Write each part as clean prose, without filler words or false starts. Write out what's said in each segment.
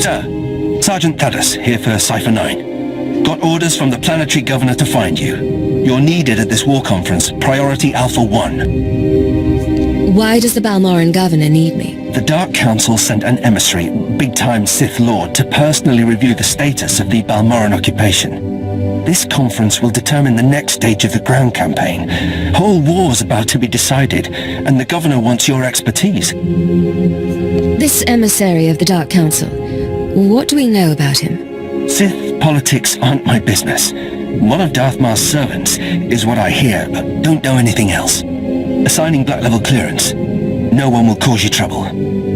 Sir, Sergeant Thaddeus, here for Cipher 9. Got orders from the planetary governor to find you. You're needed at this war conference, Priority Alpha 1. Why does the Balmorran governor need me? The Dark Council sent an emissary, big-time Sith Lord, to personally review the status of the Balmorran occupation. This conference will determine the next stage of the ground campaign. Whole war's about to be decided, and the governor wants your expertise. This emissary of the Dark Council, what do we know about him? Sith politics aren't my business. One of Darth Mar's servants is what I hear, but don't know anything else. Assigning black level clearance. No one will cause you trouble.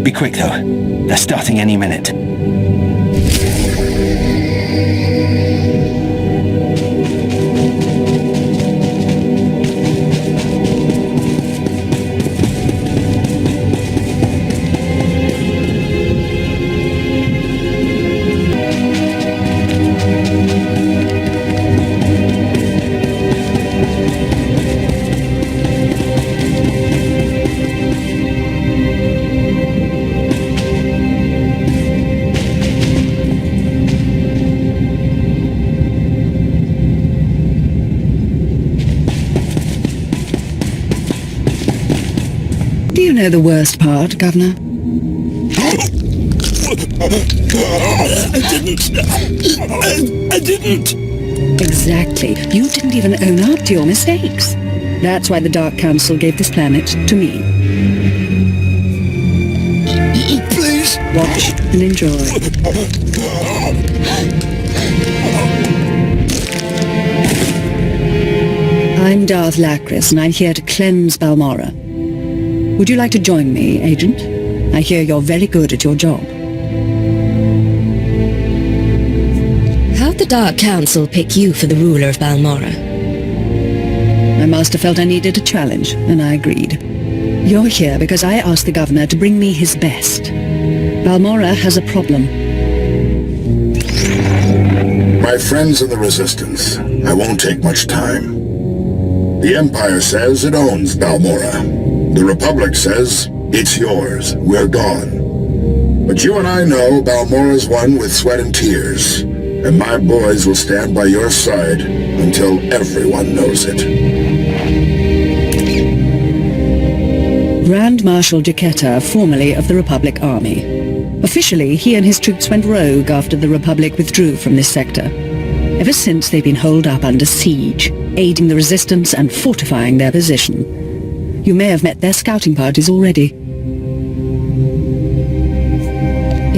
Be quick though. They're starting any minute. Do you know the worst part, Governor? I didn't. Exactly. You didn't even own up to your mistakes. That's why the Dark Council gave this planet to me. Please. Watch and enjoy. I'm Darth Lacris, and I'm here to cleanse Balmorra. Would you like to join me, Agent? I hear you're very good at your job. How'd the Dark Council pick you for the ruler of Balmorra? My master felt I needed a challenge, and I agreed. You're here because I asked the governor to bring me his best. Balmorra has a problem. My friends in the Resistance, I won't take much time. The Empire says it owns Balmorra. The Republic says, it's yours, we're gone. But you and I know Balmorra's won with sweat and tears, and my boys will stand by your side until everyone knows it. Grand Marshal Jaquetta, formerly of the Republic Army. Officially, he and his troops went rogue after the Republic withdrew from this sector. Ever since, they've been holed up under siege, aiding the Resistance and fortifying their position. You may have met their scouting parties already.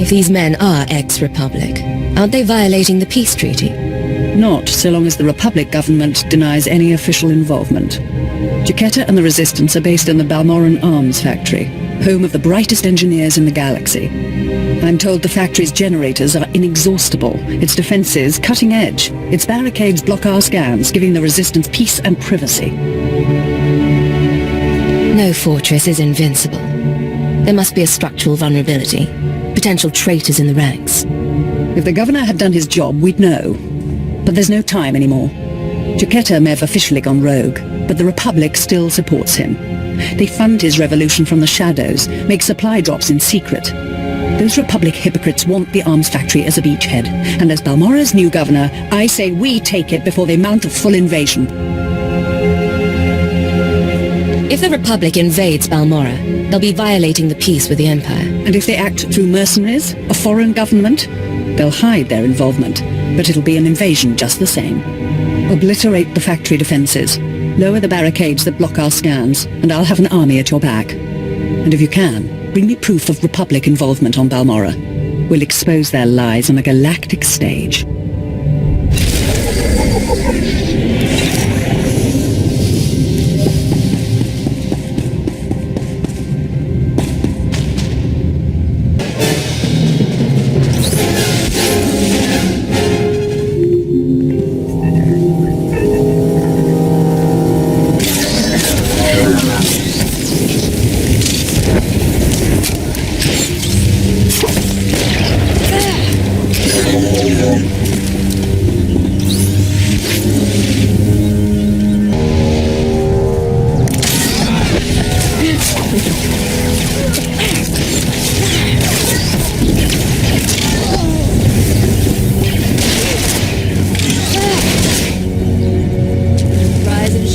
If these men are ex-Republic, aren't they violating the peace treaty? Not so long as the Republic government denies any official involvement. Jaquetta and the Resistance are based in the Balmorran Arms Factory, home of the brightest engineers in the galaxy. I'm told the factory's generators are inexhaustible, its defenses cutting edge, its barricades block our scans, giving the Resistance peace and privacy. No fortress is invincible. There must be a structural vulnerability, potential traitors in the ranks. If the governor had done his job, we'd know. But there's no time anymore. Jaquetta may have officially gone rogue, but the Republic still supports him. They fund his revolution from the shadows, make supply drops in secret. Those Republic hypocrites want the arms factory as a beachhead, and as Balmorra's new governor, I say we take it before they mount a full invasion. If the Republic invades Balmorra, they'll be violating the peace with the Empire. And if they act through mercenaries, a foreign government, they'll hide their involvement, but it'll be an invasion just the same. Obliterate the factory defenses, lower the barricades that block our scans, and I'll have an army at your back. And if you can, bring me proof of Republic involvement on Balmorra. We'll expose their lies on a galactic stage.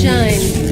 shine.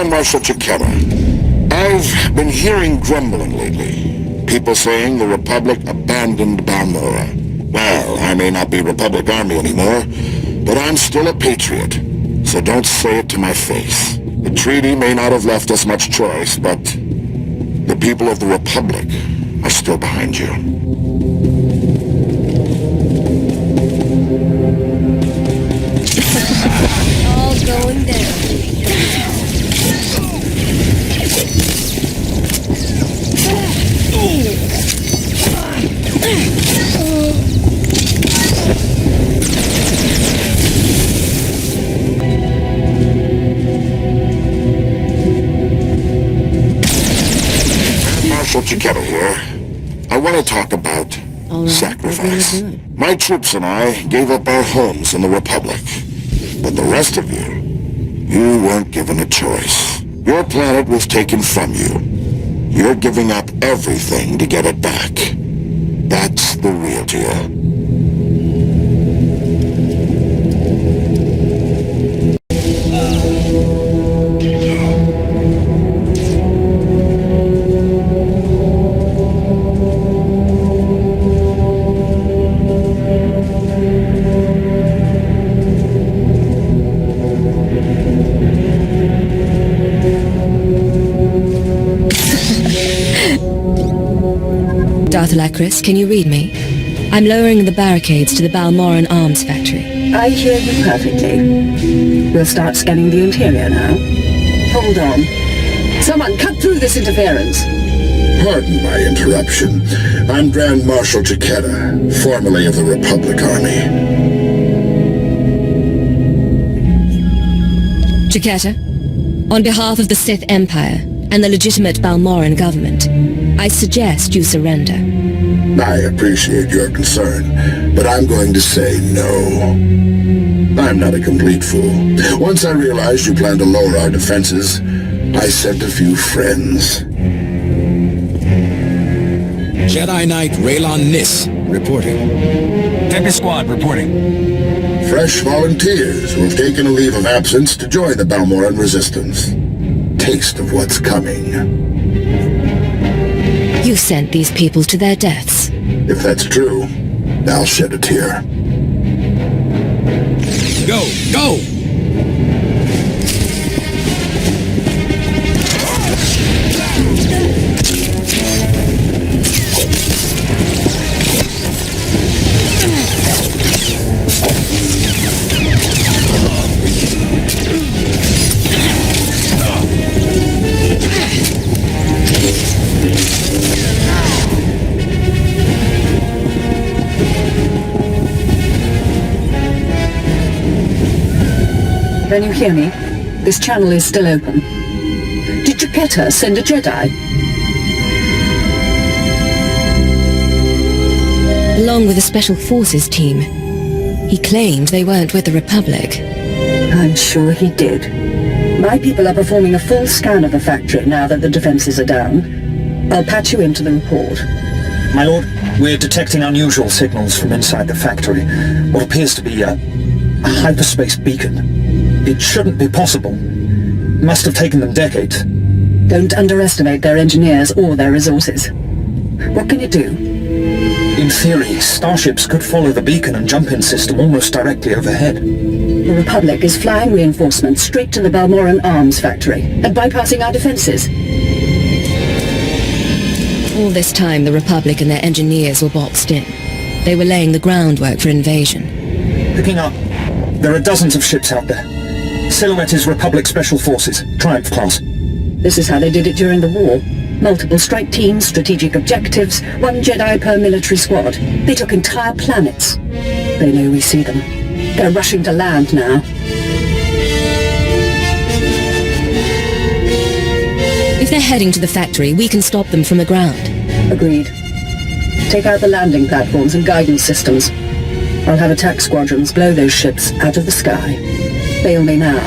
Marshal Chiquetta. I've been hearing grumbling lately. People saying the Republic abandoned Balmorra. Well, I may not be Republic Army anymore, but I'm still a patriot. So don't say it to my face. The treaty may not have left us much choice, but the people of the Republic are still behind you. All going down. Marshal Chiquetta here. I want to talk about sacrifice. My troops and I gave up our homes in the Republic. But the rest of you weren't given a choice. Your planet was taken from you. You're giving up everything to get it back. That's the real deal. Darthalacris, can you read me? I'm lowering the barricades to the Balmorran arms factory. I hear you perfectly. We'll start scanning the interior now. Hold on. Someone cut through this interference. Pardon my interruption. I'm Grand Marshal Chiquetta, formerly of the Republic Army. Chiquetta, on behalf of the Sith Empire and the legitimate Balmorran government, I suggest you surrender. I appreciate your concern, but I'm going to say no. I'm not a complete fool. Once I realized you planned to lower our defenses, I sent a few friends. Jedi Knight Raylon Nis, reporting. Decker Squad, reporting. Fresh volunteers who have taken a leave of absence to join the Balmorran resistance. Taste of what's coming. You sent these people to their deaths. If that's true, I'll shed a tear. Go! Go! Can you hear me? This channel is still open. Did Chiquetta send a Jedi? Along with a Special Forces team. He claimed they weren't with the Republic. I'm sure he did. My people are performing a full scan of the factory now that the defenses are down. I'll patch you into the report. My lord, we're detecting unusual signals from inside the factory. What appears to be a hyperspace beacon. It shouldn't be possible. It must have taken them decades. Don't underestimate their engineers or their resources. What can you do? In theory, starships could follow the beacon and jump-in system almost directly overhead. The Republic is flying reinforcements straight to the Balmorran arms factory and bypassing our defenses. All this time, the Republic and their engineers were boxed in. They were laying the groundwork for invasion. Picking up. There are dozens of ships out there. Silhouette is Republic Special Forces, Triumph class. This is how they did it during the war. Multiple strike teams, strategic objectives, 1 Jedi per military squad. They took entire planets. They know we see them. They're rushing to land now. If they're heading to the factory, we can stop them from the ground. Agreed. Take out the landing platforms and guidance systems. I'll have attack squadrons blow those ships out of the sky. Fail me now,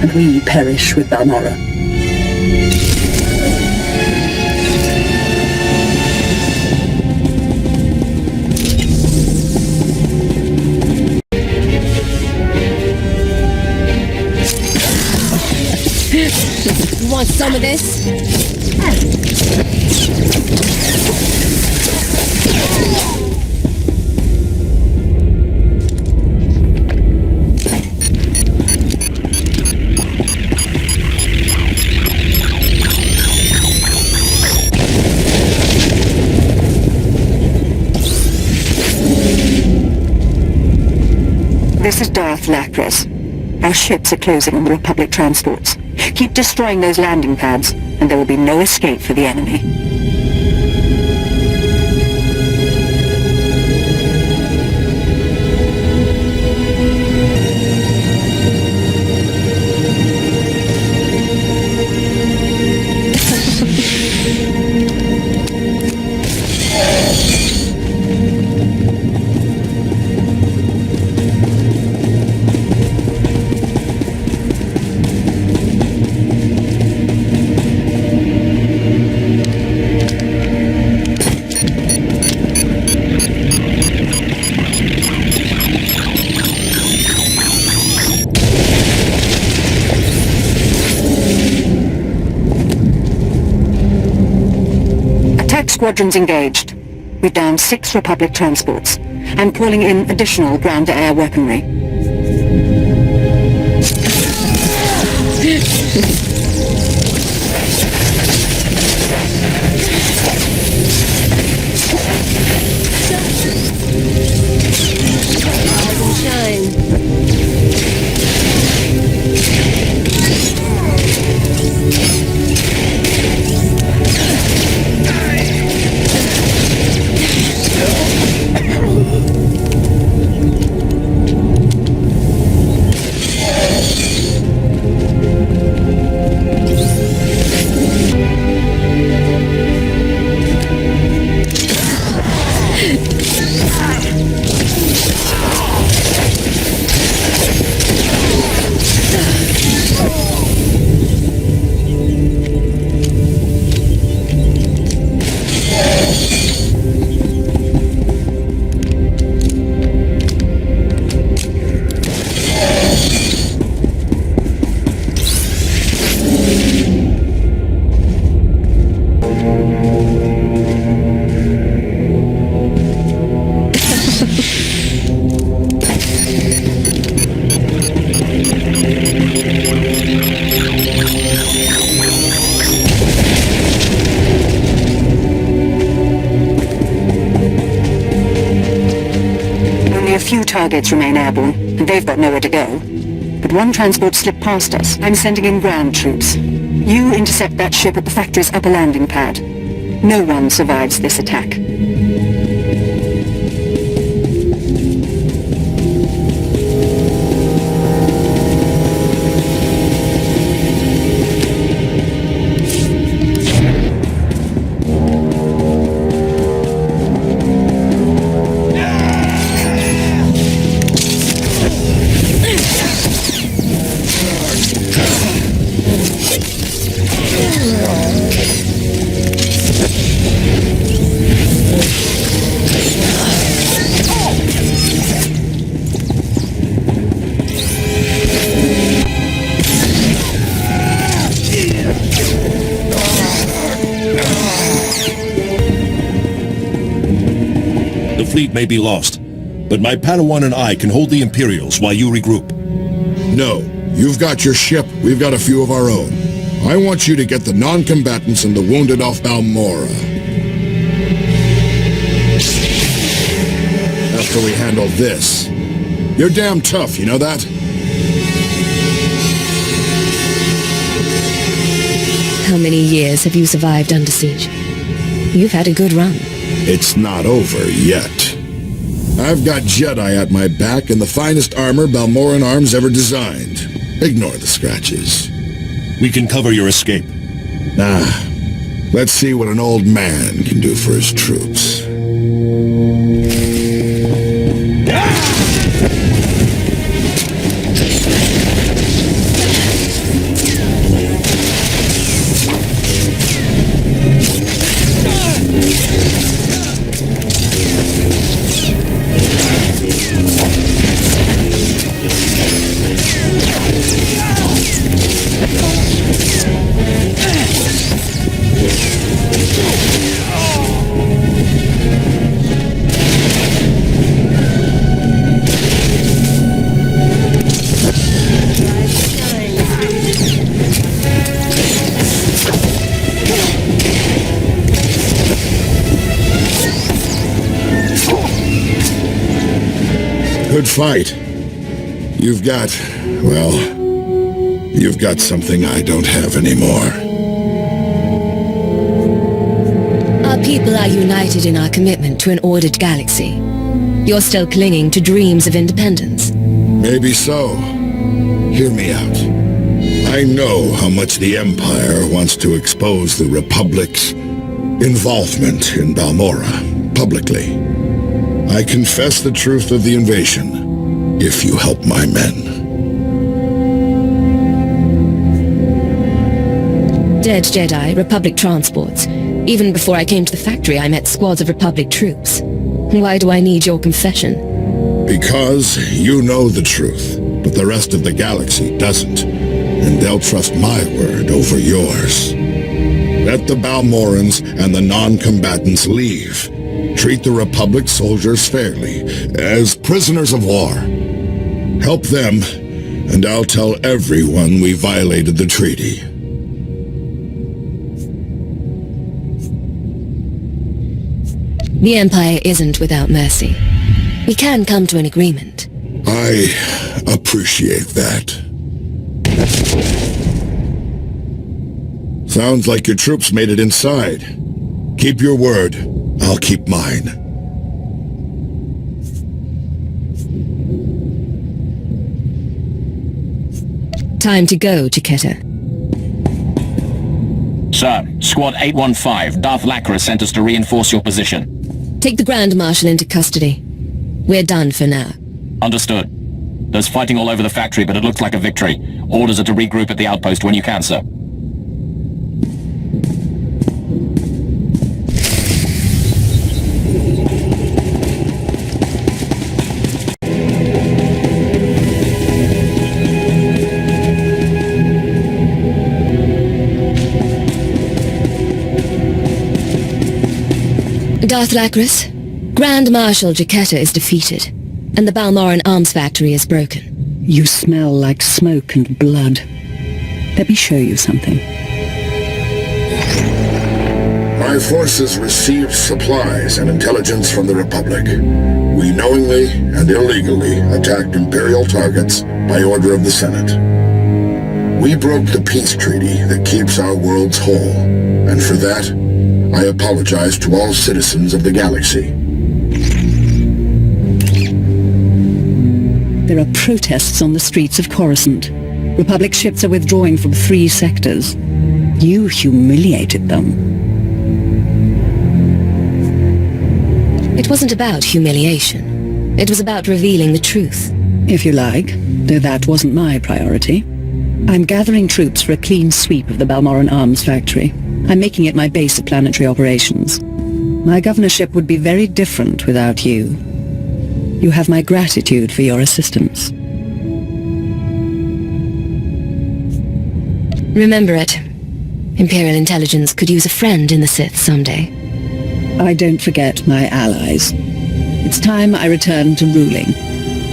and we perish with Balmorra. You want some of this? This is Darth Lacras. Our ships are closing on the Republic transports. Keep destroying those landing pads, and there will be no escape for the enemy. Squadrons engaged. We've downed 6 Republic transports. I'm calling in additional ground-to-air weaponry. Targets remain airborne, and they've got nowhere to go. But 1 transport slipped past us. I'm sending in ground troops. You intercept that ship at the factory's upper landing pad. No one survives this attack. Fleet may be lost, but my Padawan and I can hold the Imperials while you regroup. No, you've got your ship, we've got a few of our own. I want you to get the non-combatants and the wounded off Balmorra. After we handle this. You're damn tough, you know that? How many years have you survived under siege? You've had a good run. It's not over yet. I've got Jedi at my back and the finest armor Balmorran arms ever designed. Ignore the scratches. We can cover your escape. Let's see what an old man can do for his troops. Good fight. You've got something I don't have anymore. Our people are united in our commitment to an ordered galaxy. You're still clinging to dreams of independence. Maybe so. Hear me out. I know how much the Empire wants to expose the Republic's involvement in Balmorra publicly. I confess the truth of the invasion, if you help my men. Dead Jedi, Republic transports. Even before I came to the factory, I met squads of Republic troops. Why do I need your confession? Because you know the truth, but the rest of the galaxy doesn't. And they'll trust my word over yours. Let the Balmorrans and the non-combatants leave. Treat the Republic soldiers fairly, as prisoners of war. Help them, and I'll tell everyone we violated the treaty. The Empire isn't without mercy. We can come to an agreement. I appreciate that. Sounds like your troops made it inside. Keep your word. I'll keep mine. Time to go, Chiquetta. Sir, Squad 815, Darth Lacra sent us to reinforce your position. Take the Grand Marshal into custody. We're done for now. Understood. There's fighting all over the factory, but it looks like a victory. Orders are to regroup at the outpost when you can, sir. Darth Lacris, Grand Marshal Chiquetta is defeated, and the Balmorran arms factory is broken. You smell like smoke and blood. Let me show you something. My forces received supplies and intelligence from the Republic. We knowingly and illegally attacked Imperial targets by order of the Senate. We broke the peace treaty that keeps our worlds whole, and for that, I apologize to all citizens of the galaxy. There are protests on the streets of Coruscant. Republic ships are withdrawing from 3 sectors. You humiliated them. It wasn't about humiliation. It was about revealing the truth. If you like, though that wasn't my priority. I'm gathering troops for a clean sweep of the Balmorran arms factory. I'm making it my base of planetary operations. My governorship would be very different without you. You have my gratitude for your assistance. Remember it. Imperial intelligence could use a friend in the Sith someday. I don't forget my allies. It's time I return to ruling.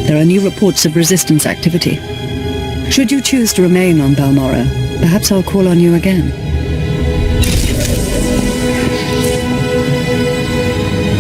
There are new reports of resistance activity. Should you choose to remain on Balmorra, perhaps I'll call on you again.